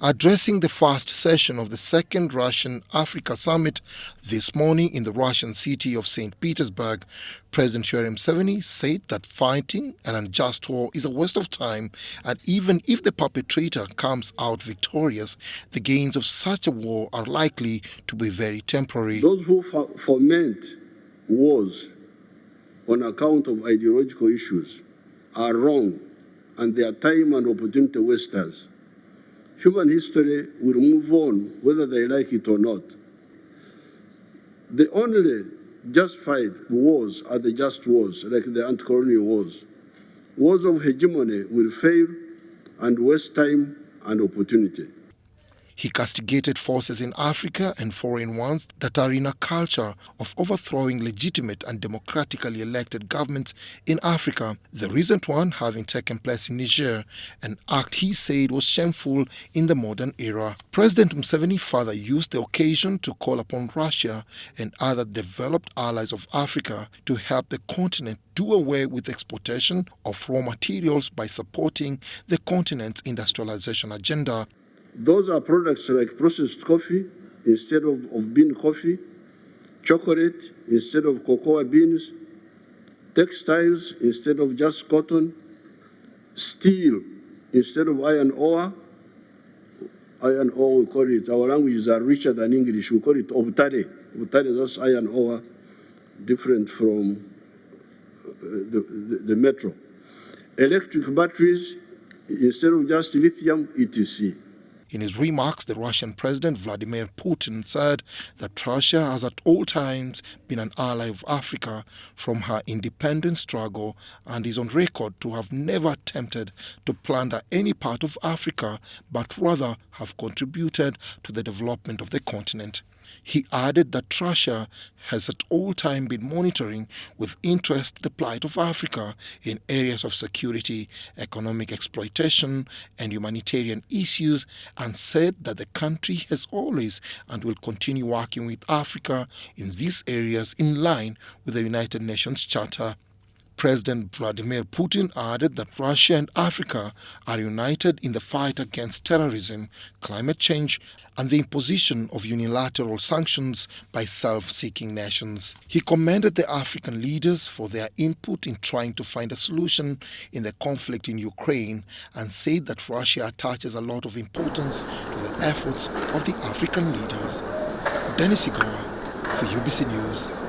Addressing the first session of the second Russian-Africa Summit this morning in the Russian city of St. Petersburg, President Museveni said that fighting an unjust war is a waste of time, and even if the perpetrator comes out victorious, the gains of such a war are likely to be very temporary. Those who foment wars on account of ideological issues are wrong, and they are time and opportunity wasters. Human history will move on whether they like it or not. The only justified wars are the just wars, like the anti-colonial wars. Wars of hegemony will fail and waste time and opportunity. He castigated forces in Africa and foreign ones that are in a culture of overthrowing legitimate and democratically elected governments in Africa, the recent one having taken place in Niger, an act he said was shameful in the modern era. President Museveni further used the occasion to call upon Russia and other developed allies of Africa to help the continent do away with exportation of raw materials by supporting the continent's industrialization agenda. Those are products like processed coffee instead of bean coffee, chocolate instead of cocoa beans, textiles instead of just cotton, steel instead of iron ore. Iron ore, we call it, our languages are richer than English, we call it obtare. Obtare, that's iron ore, different from the metal. Electric batteries instead of just lithium, etc. In his remarks, the Russian President Vladimir Putin said that Russia has at all times been an ally of Africa from her independence struggle and is on record to have never attempted to plunder any part of Africa, but rather have contributed to the development of the continent. He added that Russia has at all times been monitoring with interest the plight of Africa in areas of security, economic exploitation, and humanitarian issues, and said that the country has always and will continue working with Africa in these areas in line with the United Nations Charter. President Vladimir Putin added that Russia and Africa are united in the fight against terrorism, climate change, and the imposition of unilateral sanctions by self-seeking nations. He commended the African leaders for their input in trying to find a solution in the conflict in Ukraine and said that Russia attaches a lot of importance to the efforts of the African leaders. Dennis Igoa for UBC News.